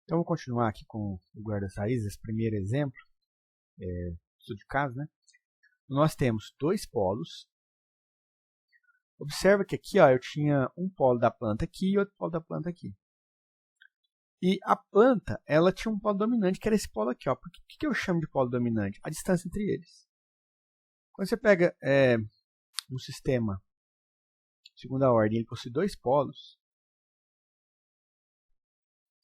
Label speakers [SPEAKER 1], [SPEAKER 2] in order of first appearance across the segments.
[SPEAKER 1] Então, vou continuar aqui com o lugar das raízes, esse primeiro exemplo, estudo de caso, né? Nós temos dois polos. Observa que aqui ó, eu tinha um polo da planta aqui e outro polo da planta aqui. E a planta, ela tinha um polo dominante, que era esse polo aqui. Ó. Por que eu chamo de polo dominante? A distância entre eles. Quando você pega um sistema de segunda ordem, ele possui dois polos.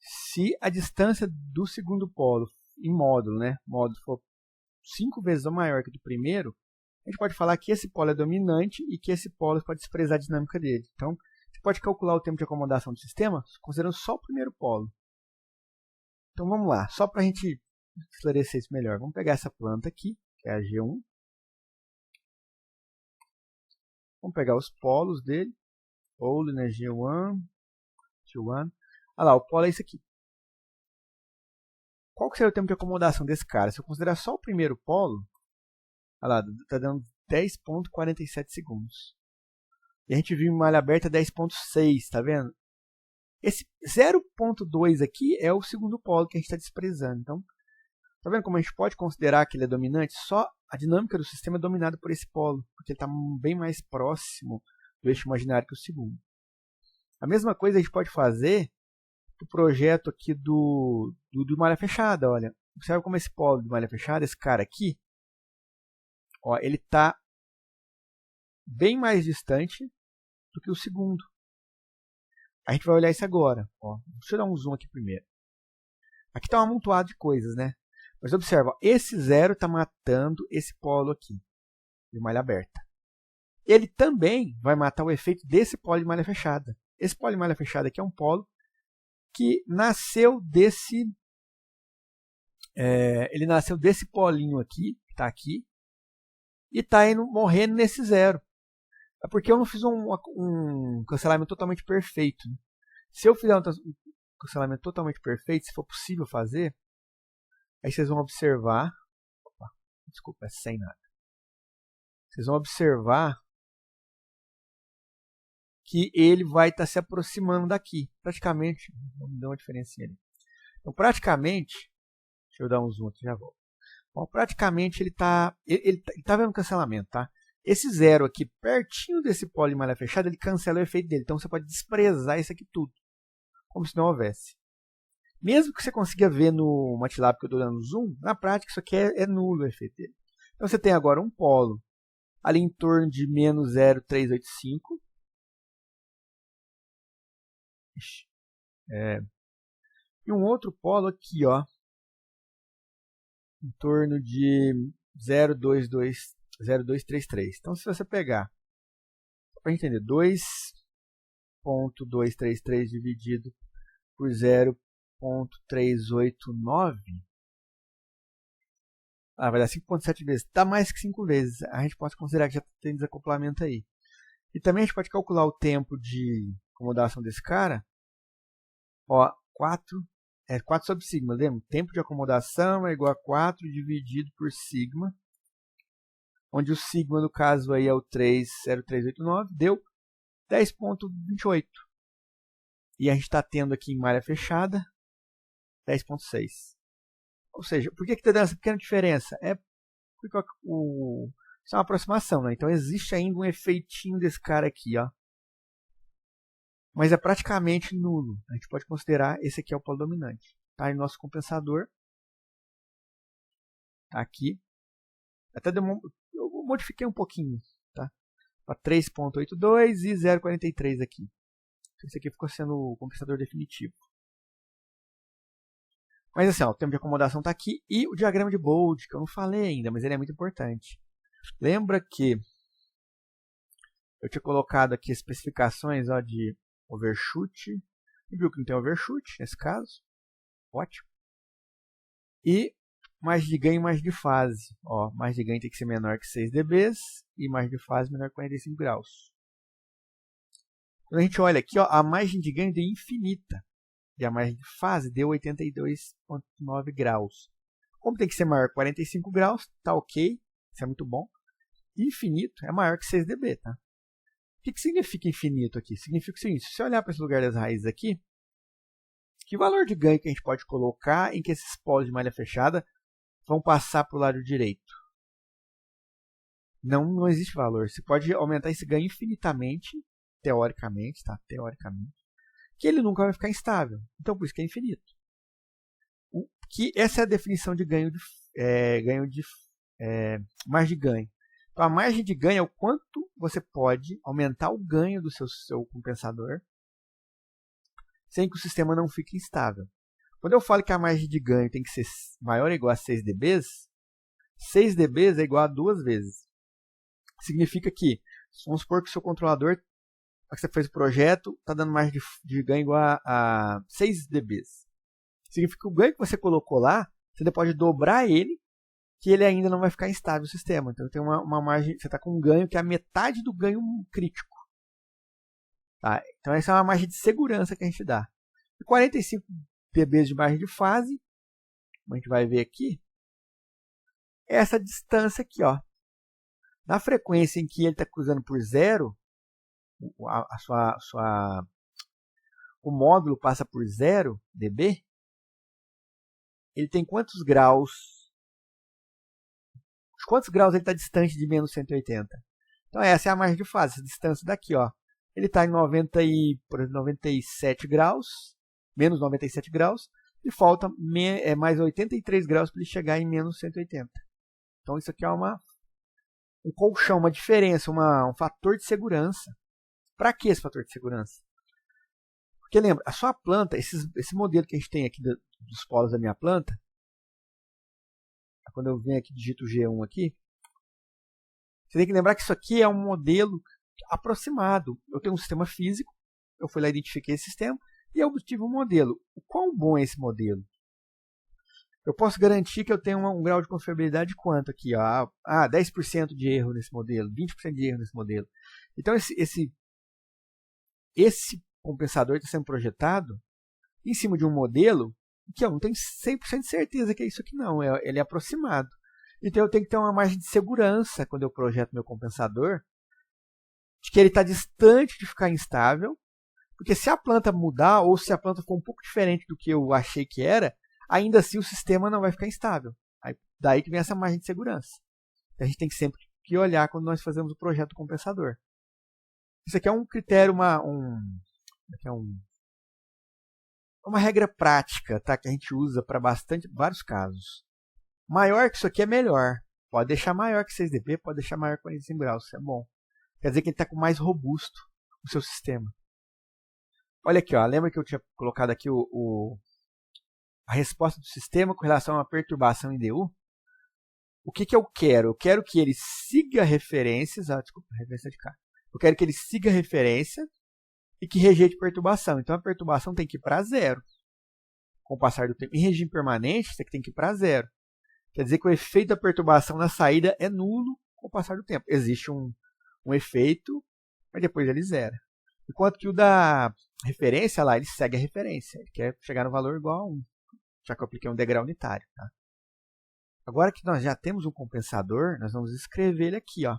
[SPEAKER 1] Se a distância do segundo polo em módulo, né, módulo for 5 vezes ou maior que o do primeiro, a gente pode falar que esse polo é dominante e que esse polo pode desprezar a dinâmica dele. Então, você pode calcular o tempo de acomodação do sistema considerando só o primeiro polo. Então, vamos lá. Só para a gente esclarecer isso melhor. Vamos pegar essa planta aqui, que é a G1. Vamos pegar os polos dele. Polo, né, G1, G1. Olha lá, o polo é esse aqui. Qual que seria o tempo de acomodação desse cara? Se eu considerar só o primeiro polo, olha lá, está dando 10,47 segundos. E a gente viu em malha aberta 10,6, está vendo? Esse 0,2 aqui é o segundo polo que a gente está desprezando. Então, está vendo como a gente pode considerar que ele é dominante? Só a dinâmica do sistema é dominada por esse polo, porque ele está bem mais próximo do eixo imaginário que o segundo. A mesma coisa a gente pode fazer do projeto aqui do malha fechada. Olha, observa como esse polo de malha fechada, esse cara aqui, ó, ele está bem mais distante do que o segundo. A gente vai olhar isso agora. Ó. Deixa eu dar um zoom aqui primeiro. Aqui está um amontoado de coisas, né? Mas observa, ó, esse zero está matando esse polo aqui, de malha aberta. Ele também vai matar o efeito desse polo de malha fechada. Esse polo de malha fechada aqui é um polo que nasceu desse... ele nasceu desse polinho aqui, que está aqui, e está morrendo nesse zero. É porque eu não fiz um cancelamento totalmente perfeito. Se eu fizer um cancelamento totalmente perfeito, se for possível fazer, aí vocês vão observar... Opa, desculpa, é sem nada. Vocês vão observar que ele vai estar se aproximando daqui. Praticamente, vamos dar uma diferencinha ali. Então, praticamente, deixa eu dar um zoom aqui, já volto. Bom, praticamente ele está vendo o cancelamento, tá? Esse zero aqui, pertinho desse polo de malha fechada, ele cancela o efeito dele. Então, você pode desprezar isso aqui tudo, como se não houvesse. Mesmo que você consiga ver no MATLAB que eu estou dando zoom, na prática isso aqui é nulo o efeito dele. Então, você tem agora um polo ali em torno de menos 0,385. E um outro polo aqui, ó, em torno de 0,233. Então, se você pegar, para entender, 2,233 dividido por 0,389, vai dar 5,7 vezes. Dá mais que 5 vezes. A gente pode considerar que já tem desacoplamento aí. E também a gente pode calcular o tempo de acomodação desse cara. Ó, 4 sobre sigma, lembra? Tempo de acomodação é igual a 4 dividido por sigma, onde o sigma, no caso, aí é o 30389, deu 10,28. E a gente está tendo aqui em malha fechada 10,6. Ou seja, por que está dando essa pequena diferença? Porque isso é uma aproximação, né? Então existe ainda um efeitinho desse cara aqui, ó. Mas é praticamente nulo. A gente pode considerar esse aqui é o polo dominante. Tá? E nosso compensador tá aqui. Até eu modifiquei um pouquinho, tá? Para 3,82 e 0,43 aqui. Esse aqui ficou sendo o compensador definitivo. Mas assim, ó, o tempo de acomodação está aqui. E o diagrama de Bode, que eu não falei ainda, mas ele é muito importante. Lembra que eu tinha colocado aqui as especificações, ó, de overshoot. E viu que não tem overshoot nesse caso. Ótimo. E margem de ganho e margem de fase. Ó, margem de ganho tem que ser menor que 6 dB e margem de fase menor que 45 graus. Quando a gente olha aqui, ó, a margem de ganho deu infinita. E a margem de fase deu 82,9 graus. Como tem que ser maior que 45 graus, tá ok. Isso é muito bom. Infinito é maior que 6 dB, tá? O que significa infinito aqui? Significa o seguinte, se você olhar para esse lugar das raízes aqui, Que valor de ganho que a gente pode colocar em que esses polos de malha fechada vão passar para o lado direito? Não existe valor. Você pode aumentar esse ganho infinitamente, teoricamente, tá? Teoricamente, que ele nunca vai ficar instável. Então, por isso que é infinito. Essa é a definição de ganho de margem de ganho. Então, a margem de ganho é o quanto você pode aumentar o ganho do seu compensador sem que o sistema não fique instável. Quando eu falo que a margem de ganho tem que ser maior ou igual a 6 dB, 6 dB é igual a 2 vezes. Significa que, vamos supor que o seu controlador, que você fez o projeto, está dando margem de ganho igual a 6 dB. Significa que o ganho que você colocou lá, você pode dobrar ele, que ele ainda não vai ficar instável o sistema. Então tem uma margem, você está com um ganho que é a metade do ganho crítico. Tá? Então essa é uma margem de segurança que a gente dá. E 45 dB de margem de fase, como a gente vai ver aqui, é essa distância aqui, ó. Na frequência em que ele está cruzando por zero, o módulo passa por 0 dB, ele tem quantos graus? Quantos graus ele está distante de menos 180? Então essa é a margem de fase, essa distância daqui, ó. Ele está em 97 graus, menos 97 graus, e falta mais 83 graus para ele chegar em menos 180. Então isso aqui é um colchão, uma diferença, um fator de segurança. Para que esse fator de segurança? Porque lembra, a sua planta, esse modelo que a gente tem aqui dos polos da minha planta, quando eu venho aqui digito G1 aqui, você tem que lembrar que isso aqui é um modelo aproximado. Eu tenho um sistema físico, eu fui lá e identifiquei esse sistema, e eu obtive um modelo. O quão bom é esse modelo? Eu posso garantir que eu tenho um grau de confiabilidade quanto aqui? Ó? 10% de erro nesse modelo, 20% de erro nesse modelo. Então esse compensador está sendo projetado em cima de um modelo que eu não tenho 100% de certeza que é isso aqui não, ele é aproximado. Então eu tenho que ter uma margem de segurança quando eu projeto meu compensador, de que ele está distante de ficar instável, porque se a planta mudar ou se a planta for um pouco diferente do que eu achei que era, ainda assim o sistema não vai ficar instável. Daí que vem essa margem de segurança. A gente tem que sempre que olhar quando nós fazemos o projeto do compensador. Isso aqui é um critério, uma regra prática, tá? Que a gente usa para vários casos. Maior que isso aqui é melhor. Pode deixar maior que 6 dB, pode deixar maior que 45 graus, isso é bom. Quer dizer que ele está com mais robusto o seu sistema. Olha aqui, ó, lembra que eu tinha colocado aqui a resposta do sistema com relação a uma perturbação em DU? O que eu quero? Eu quero que ele siga referências, referência de cá. Eu quero que ele siga referência e que rejeite perturbação. Então a perturbação tem que ir para zero com o passar do tempo. Em regime permanente, isso aqui tem que ir para zero. Quer dizer que o efeito da perturbação na saída é nulo com o passar do tempo. Existe um efeito, mas depois ele zera. Enquanto que o da referência lá, ele segue a referência. Ele quer chegar no valor igual a 1, já que eu apliquei um degrau unitário. Tá? Agora que nós já temos um compensador, nós vamos escrever ele aqui. Ó.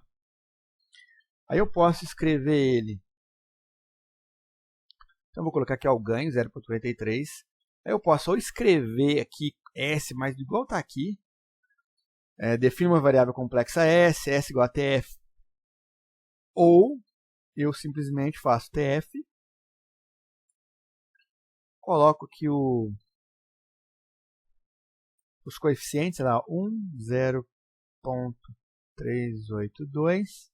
[SPEAKER 1] Aí eu posso escrever ele. Então eu vou colocar aqui ó, o ganho, 0,83. Aí eu posso ou escrever aqui S mais igual está aqui. Defino uma variável complexa S, S igual a TF. Ou eu simplesmente faço TF. Coloco aqui os coeficientes, lá, 1, 0,382,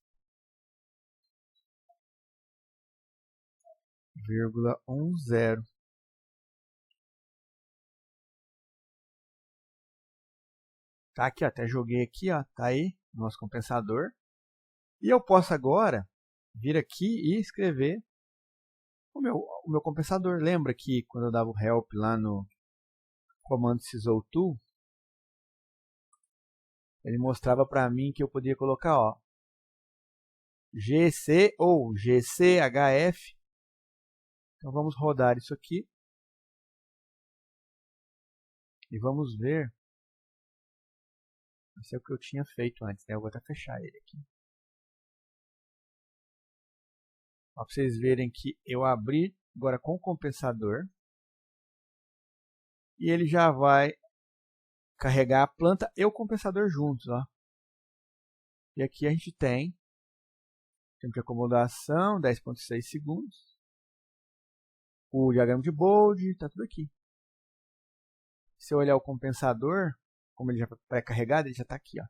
[SPEAKER 1] 0,10. Tá aqui, ó, até joguei aqui, ó, tá aí, nosso compensador. E eu posso agora vir aqui e escrever o meu compensador. Lembra que quando eu dava o help lá no comando sysO2, ele mostrava para mim que eu podia colocar ó, GC ou GCHF. Então vamos rodar isso aqui. E vamos ver. Isso é o que eu tinha feito antes, né? Eu vou até fechar ele aqui. Para vocês verem que eu abri agora com o compensador. e ele já vai carregar a planta e o compensador juntos, ó. E aqui a gente tem tempo de acomodação, 10.6 segundos. O diagrama de Bode, está tudo aqui. Se eu olhar o compensador, como ele já está pré-carregado, ele já está aqui, ó.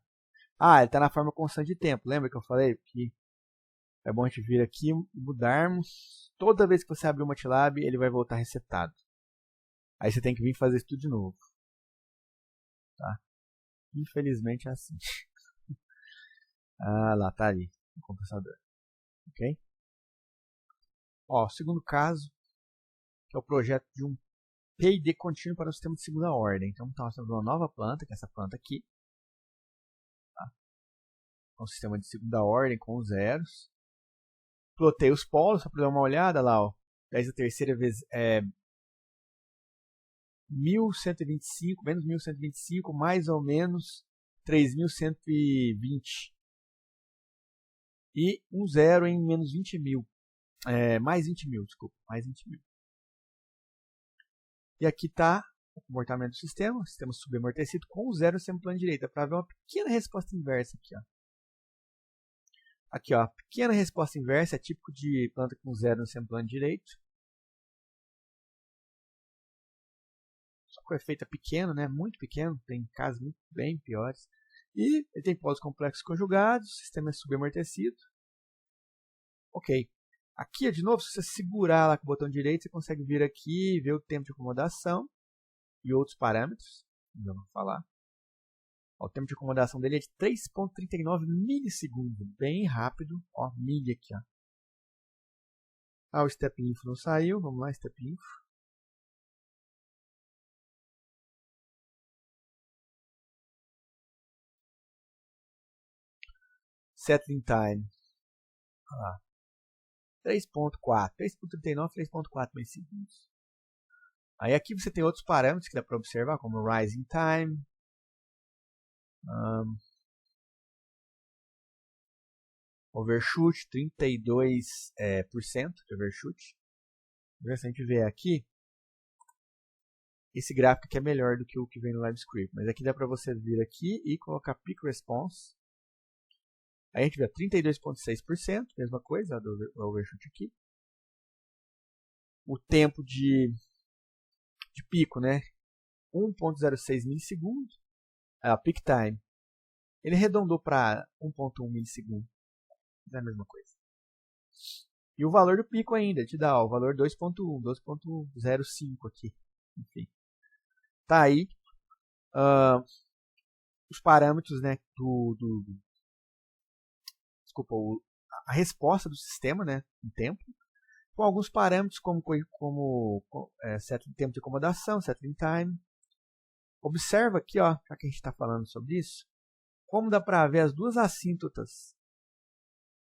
[SPEAKER 1] Ah, ele está na forma constante de tempo. Lembra que eu falei que é bom a gente vir aqui e mudarmos. Toda vez que você abrir o MATLAB, ele vai voltar resetado. Aí você tem que vir fazer isso tudo de novo. Tá? Infelizmente é assim. Ah, lá, tá ali o compensador. Ok? Ó, segundo caso, que é o projeto de um P&D contínuo para o sistema de segunda ordem. Então, nós temos uma nova planta, que é essa planta aqui. Tá? Um sistema de segunda ordem com zeros. Plotei os polos, só para dar uma olhada lá, ó. 10 a terceira vezes é 1125, menos 1125, mais ou menos 3120. E um zero em menos 20 mil. Mais 20 mil, desculpa. Mais 20 mil. E aqui está o comportamento do sistema subamortecido com o zero sempre plano direito. Para ver uma pequena resposta inversa aqui, ó. Aqui, ó, pequena resposta inversa, é típico de planta com zero no sempre plano direito. Só que o efeito é pequeno, né? Muito pequeno, tem casos muito bem piores. E ele tem polos complexos conjugados, o sistema é subamortecido. Ok. Aqui, de novo, se você segurar lá com o botão direito, você consegue vir aqui e ver o tempo de acomodação e outros parâmetros. Não vou falar. Ó, o tempo de acomodação dele é de 3.39 milissegundos. Bem rápido. Ó, milha aqui, ó. Ah, o step info não saiu. Vamos lá, step info. Settling time. Olha lá. 3.4. 3.39, 3.4 milissegundos. Aí aqui você tem outros parâmetros que dá para observar, como o rising time. Overshoot, 32% de overshoot. Se a gente ver aqui, esse gráfico aqui é melhor do que o que vem no LiveScript. Mas aqui dá para você vir aqui e colocar Peak Response. Aí a gente vê 32,6%, mesma coisa do overshoot aqui. O tempo de pico, né? 1.06 milissegundos. Peak time. Ele arredondou para 1.1 milissegundo. É a mesma coisa. E o valor do pico ainda, te dá ó, o valor 2.1, 2.05 aqui. Enfim. Tá aí os parâmetros, né, desculpa, a resposta do sistema, né, em tempo, com alguns parâmetros como tempo de acomodação, settling time. Observa aqui, ó, já que a gente está falando sobre isso, como dá para ver as duas assíntotas.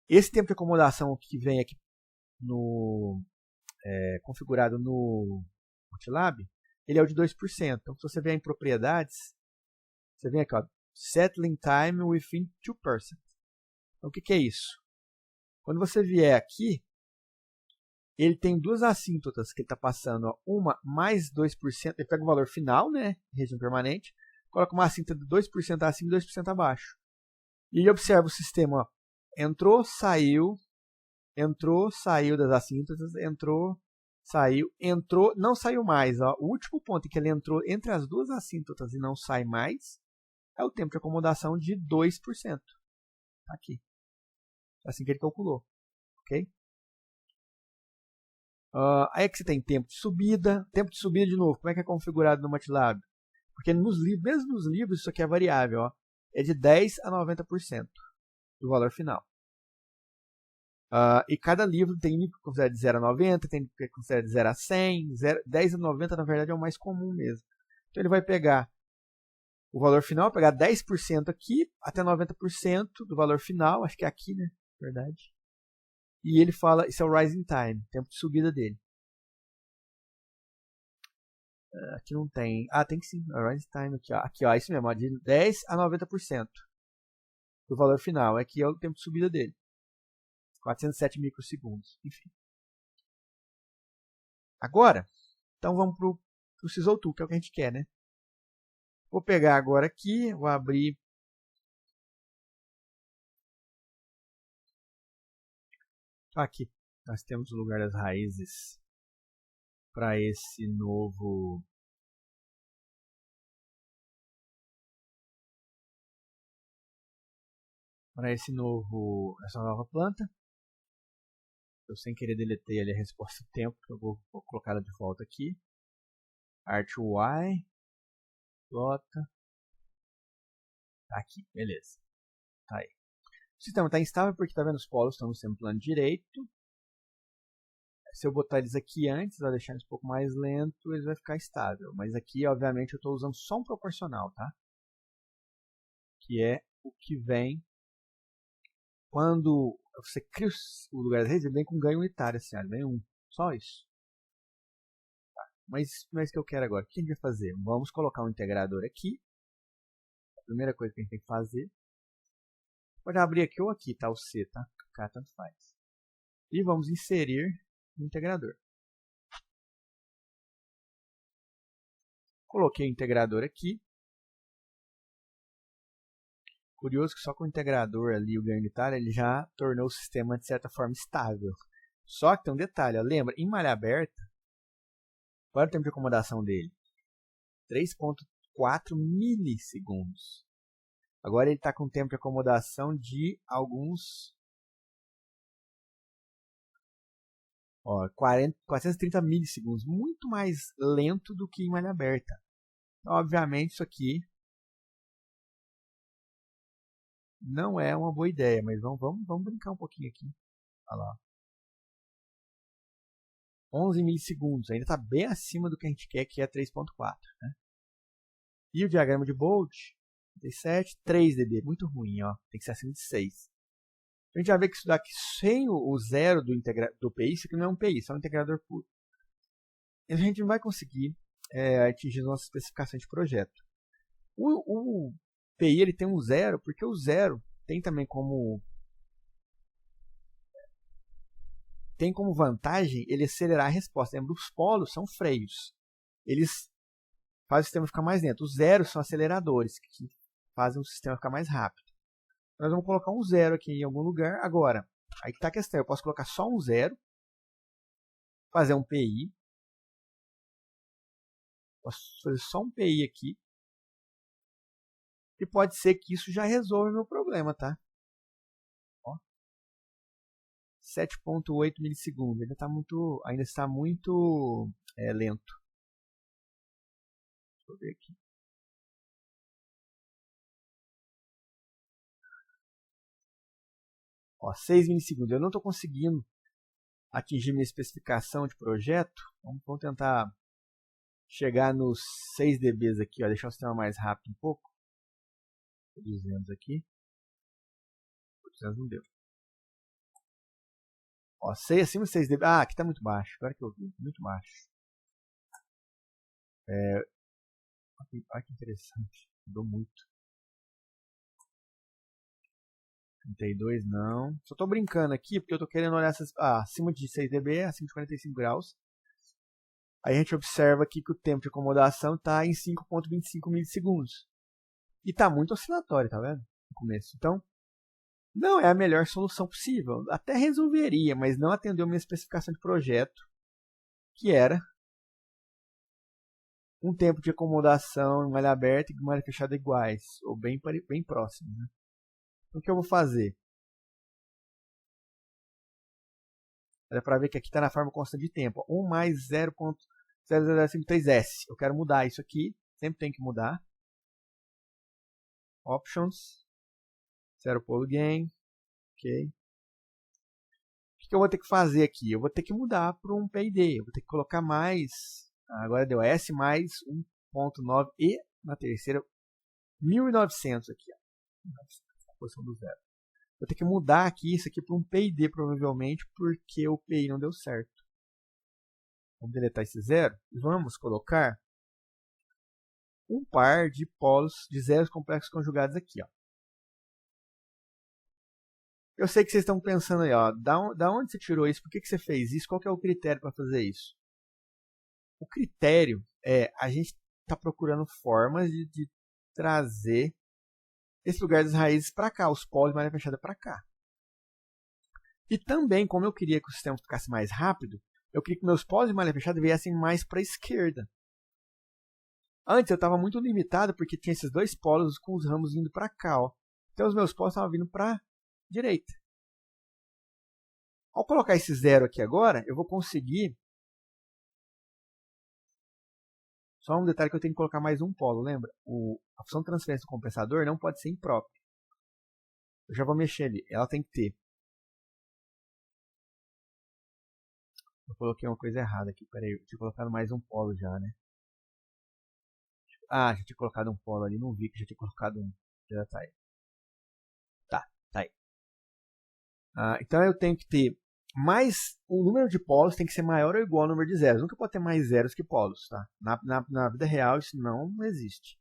[SPEAKER 1] Esse tempo de acomodação que vem aqui configurado no MATLAB, ele é o de 2%. Então, se você vier em propriedades, você vem aqui, ó, settling time within 2%. Então, o que é isso? Quando você vier aqui, ele tem duas assíntotas que ele está passando. Ó, uma mais 2%, ele pega o valor final, né, região permanente, coloca uma assíntota de 2% acima e 2% abaixo. E ele observa o sistema, ó, entrou, saiu das assíntotas, entrou, não saiu mais. Ó. O último ponto em que ele entrou entre as duas assíntotas e não sai mais é o tempo de acomodação de 2%. Tá aqui. É assim que ele calculou. Ok? Aí é que você tem tempo de subida. Tempo de subida, de novo, como é que é configurado no MATLAB? Porque mesmo nos livros, isso aqui é variável. Ó, é de 10% a 90% do valor final. E cada livro tem que considerar de 0 a 90, tem que considerar de 0 a 100, 10 a 90 na verdade é o mais comum mesmo. Então ele vai pegar o valor final, pegar 10% aqui, até 90% do valor final, acho que é aqui, né? Verdade. E ele fala, isso é o rising time, tempo de subida dele. Aqui não tem. Tem que sim, o rising time aqui, ó. Aqui, ó, isso mesmo, ó, de 10 a 90% do valor final. Aqui é o tempo de subida dele. 407 microsegundos, enfim. Agora, então vamos para o no Sysal Tool, que é o que a gente quer, né? Vou pegar agora aqui, vou abrir aqui. Nós temos o lugar das raízes para esse novo essa nova planta. Eu sem querer deletei ali a resposta do tempo, eu vou colocar ela de volta aqui. Art Y, plota. Aqui, beleza. Tá aí. O sistema está instável porque tá vendo os polos estão no seu plano direito. Se eu botar eles aqui antes, vai deixar eles um pouco mais lento, eles vai ficar estável. Mas aqui, obviamente, eu estou usando só um proporcional, tá? Que é o que vem quando você cria o lugar das redes, ele vem com ganho unitário, assim, vem 1. Só isso. Tá. Mas não é isso que eu quero agora. O que a gente vai fazer? Vamos colocar um integrador aqui. A primeira coisa que a gente tem que fazer. Pode abrir aqui ou aqui, tá? O C, tá? Cá tanto faz. E vamos inserir no integrador. Coloquei o integrador aqui. Curioso que só com o integrador ali, o ganho unitário, ele já tornou o sistema de certa forma estável. Só que tem um detalhe, ó, lembra, em malha aberta, qual é o tempo de acomodação dele? 3.4 milissegundos. Agora ele está com um tempo de acomodação de alguns 430 milissegundos, muito mais lento do que em malha aberta. Então, obviamente, isso aqui não é uma boa ideia, mas vamos brincar um pouquinho aqui. Olha lá. 11 milissegundos, ainda está bem acima do que a gente quer, que é 3.4. Né? E o diagrama de Bolt, 37, 3 dB, muito ruim, ó. Tem que ser acima de 6. A gente já vê que isso daqui, sem o zero do PI, isso aqui não é um PI, isso é um integrador puro. A gente não vai conseguir atingir as nossas especificações de projeto. O PI ele tem um zero, porque o zero tem também como vantagem ele acelerar a resposta. Lembra, os polos são freios. Eles fazem o sistema ficar mais lento. Os zeros são aceleradores, que fazem o sistema ficar mais rápido. Nós vamos colocar um zero aqui em algum lugar. Agora, aí que está a questão. Eu posso colocar só um zero, fazer um PI. Posso fazer só um PI aqui. E pode ser que isso já resolva o meu problema, tá? 7.8 milissegundos. Ainda está muito lento. Deixa eu ver aqui. Ó, 6 milissegundos. Eu não estou conseguindo atingir minha especificação de projeto. Vamos tentar chegar nos 6 dB aqui. Ó, deixar o sistema mais rápido um pouco. 200 aqui. 200 não deu. Ó, 6 acima de 6 dB. Ah, aqui está muito baixo. Agora que eu vi. Muito baixo. Olha que interessante. Mudou muito. 32 não. Só estou brincando aqui porque eu estou querendo olhar essas. Acima de 6 dB, acima de 45 graus. Aí a gente observa aqui que o tempo de acomodação está em 5.25 milissegundos. E está muito oscilatório, tá vendo? No começo. Então, não é a melhor solução possível. Até resolveria, mas não atendeu a minha especificação de projeto, que era um tempo de acomodação em malha aberta e malha fechada iguais, ou bem próximos. Né? Então, o que eu vou fazer? Dá para ver que aqui está na forma constante de tempo. 1 mais 0.0053S. Eu quero mudar isso aqui. Sempre tem que mudar. Options. Zero polo gain. Ok. O que eu vou ter que fazer aqui? Eu vou ter que mudar para um PID. Eu vou ter que colocar mais. Agora deu S mais 1.9 e na terceira 1900 aqui. Ó. Na posição do zero. Vou ter que mudar aqui isso aqui para um PID provavelmente, porque o PI não deu certo. Vamos deletar esse zero e vamos colocar um par de polos de zeros complexos conjugados aqui. Ó. Eu sei que vocês estão pensando aí, ó, da onde você tirou isso? Por que você fez isso? Qual que é o critério para fazer isso? O critério a gente está procurando formas de trazer esse lugar das raízes para cá, os polos de malha fechada para cá. E também, como eu queria que o sistema ficasse mais rápido, eu queria que meus polos de malha fechada viessem mais para a esquerda. Antes eu estava muito limitado porque tinha esses dois polos com os ramos vindo para cá. Ó. Então os meus polos estavam vindo para a direita. Ao colocar esse zero aqui agora, eu vou conseguir... Só um detalhe que eu tenho que colocar mais um polo, lembra? A função de transferência do compensador não pode ser imprópria. Eu já vou mexer ali, ela tem que ter. Eu coloquei uma coisa errada aqui, peraí, eu tinha colocado mais um polo já, né? Ah, já tinha colocado um polo ali, não vi que já tinha colocado um. Já tá aí. Tá aí. Então eu tenho que ter mais, o número de polos tem que ser maior ou igual ao número de zeros. Nunca pode ter mais zeros que polos, tá? Na vida real isso não existe.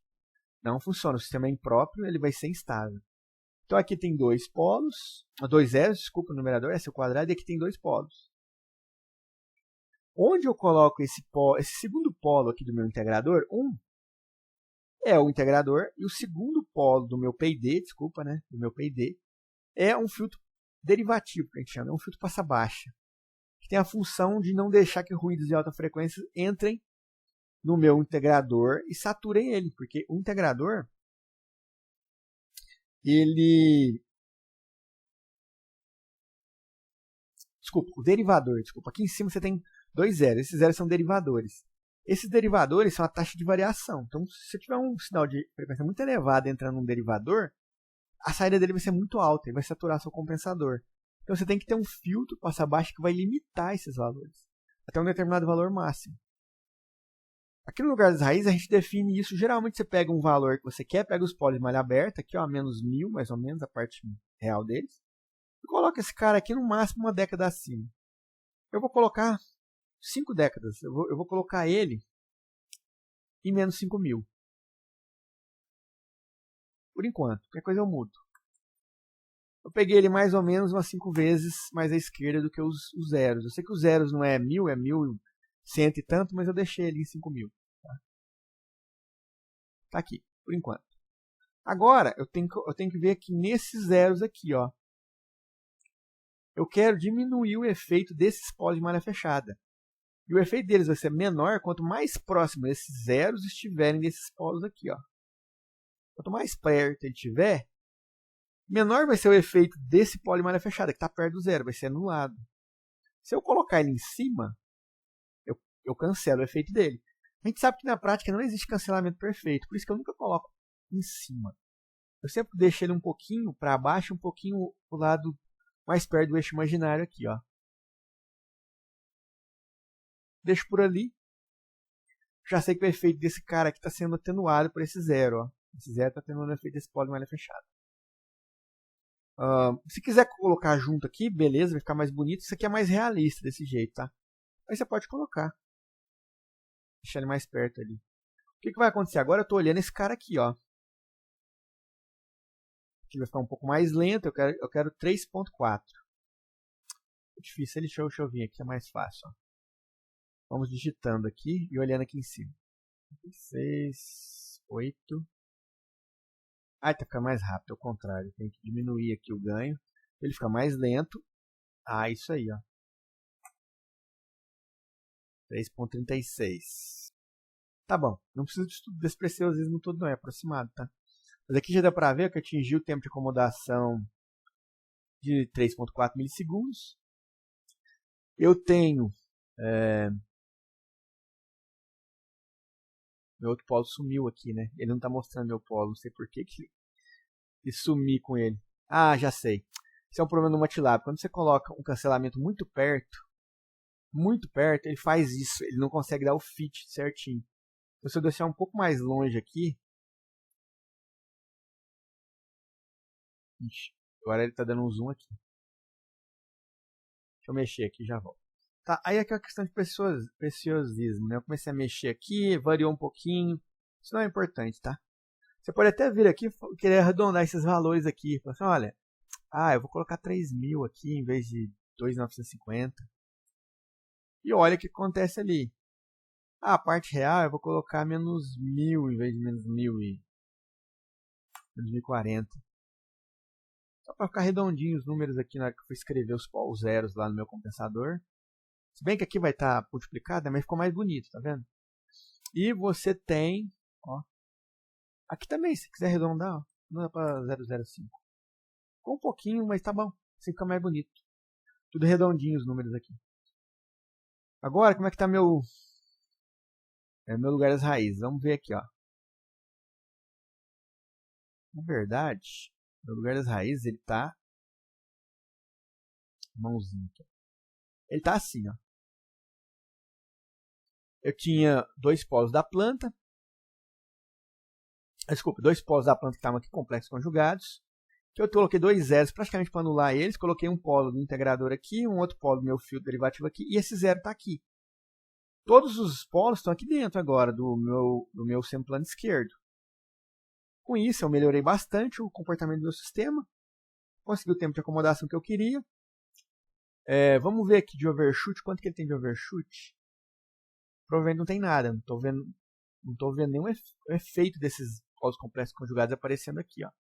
[SPEAKER 1] Não funciona, o sistema é impróprio, ele vai ser instável. Então aqui tem dois polos, dois zeros, desculpa, o numerador é seu quadrado, e aqui tem dois polos. Onde eu coloco esse segundo polo aqui do meu integrador, 1, é o integrador, e o segundo polo do meu PID, desculpa, né, do meu PID, é um filtro derivativo, que a gente chama, é um filtro passa-baixa, que tem a função de não deixar que ruídos de alta frequência entrem no meu integrador e saturem ele, porque o integrador, o derivador, aqui em cima você tem dois zeros, esses zeros são derivadores. Esses derivadores são a taxa de variação. Então, se você tiver um sinal de frequência muito elevado entrando num derivador, a saída dele vai ser muito alta e vai saturar seu compensador. Então, você tem que ter um filtro passa-baixa que vai limitar esses valores até um determinado valor máximo. Aqui no lugar das raízes, a gente define isso. Geralmente, você pega um valor que você quer, pega os polos de malha aberta, aqui, ó, menos 1000, mais ou menos, a parte real deles, e coloca esse cara aqui no máximo uma década acima. Eu vou colocar 5 décadas. Eu vou colocar ele em menos 5000. Por enquanto. Qualquer coisa eu mudo. Eu peguei ele mais ou menos umas 5 vezes mais à esquerda do que os zeros. Eu sei que os zeros não é 1000, é 1100 e tanto, mas eu deixei ele em 5000. Tá aqui, por enquanto. Agora, eu tenho que ver aqui nesses zeros aqui, ó. Eu quero diminuir o efeito desses polos de malha fechada. E o efeito deles vai ser menor quanto mais próximo esses zeros estiverem desses polos aqui, ó. Quanto mais perto ele estiver, menor vai ser o efeito desse polo de malha fechada, que está perto do zero, vai ser anulado. Se eu colocar ele em cima, eu cancelo o efeito dele. A gente sabe que na prática não existe cancelamento perfeito, por isso que eu nunca coloco em cima. Eu sempre deixo ele um pouquinho para baixo, um pouquinho para o lado mais perto do eixo imaginário aqui, ó. Deixo por ali. Já sei que o efeito desse cara aqui está sendo atenuado por esse zero, ó. Esse zero está tendo um efeito desse polo de malha fechada. Se quiser colocar junto aqui, beleza, vai ficar mais bonito. Isso aqui é mais realista desse jeito, tá? Aí você pode colocar. Deixar ele mais perto ali. O que vai acontecer agora? Eu estou olhando esse cara aqui, ó. Aqui vai ficar um pouco mais lento. Eu quero 3.4. É difícil. Deixa eu vir aqui, é mais fácil, ó. Vamos digitando aqui e olhando aqui em cima. 6, 8. Ah, tá ficando mais rápido, ao contrário. Tem que diminuir aqui o ganho. Ele fica mais lento. Ah, isso aí, ó. 3.36. Tá bom. Não precisa desse preciosismo todo, não. É aproximado, tá? Mas aqui já dá pra ver que atingiu o tempo de acomodação de 3.4 milissegundos. Eu tenho... Meu outro polo sumiu aqui, né? Ele não está mostrando meu polo, não sei por que sumi com ele. Ah, já sei. Isso é um problema no MATLAB. Quando você coloca um cancelamento muito perto, ele faz isso. Ele não consegue dar o fit certinho. Então, se eu deixar um pouco mais longe aqui... Ixi, agora ele está dando um zoom aqui. Deixa eu mexer aqui e já volto. Tá, aí aqui é uma questão de preciosismo, né? Eu comecei a mexer aqui, variou um pouquinho. Isso não é importante, tá? Você pode até vir aqui e querer arredondar esses valores aqui. Falar assim, olha, eu vou colocar 3.000 aqui em vez de 2.950. E olha o que acontece ali. A parte real eu vou colocar menos 1000 em vez de menos 1040. Só para ficar redondinho os números aqui na hora que eu for escrever os zeros lá no meu compensador. Se bem que aqui vai estar multiplicado, mas ficou mais bonito, tá vendo? E você tem, ó, aqui também, se quiser arredondar, ó, não dá para 005. Ficou um pouquinho, mas tá bom, assim fica mais bonito. Tudo redondinho os números aqui. Agora, como é que tá meu lugar das raízes? Vamos ver aqui, ó. Na verdade, meu lugar das raízes, ele tá mãozinha aqui. Ele tá assim, ó. Eu tinha dois polos da planta. Desculpa, dois polos da planta que estavam aqui complexos conjugados. Que eu coloquei dois zeros praticamente para anular eles. Coloquei um polo do integrador aqui, um outro polo do meu fio derivativo aqui. E esse zero está aqui. Todos os polos estão aqui dentro agora do meu semiplano esquerdo. Com isso, eu melhorei bastante o comportamento do meu sistema. Consegui o tempo de acomodação que eu queria. Vamos ver aqui de overshoot. Quanto que ele tem de overshoot? Provavelmente não tem nada. Não estou vendo nenhum efeito desses polos complexos conjugados aparecendo aqui. Ó.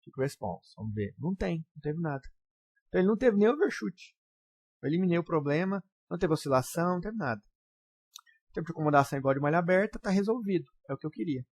[SPEAKER 1] Quick response. Vamos ver. Não teve nada. Então ele não teve nem overshoot. Eu eliminei o problema. Não teve oscilação, não teve nada. O tempo de acomodação igual de malha aberta, está resolvido. É o que eu queria.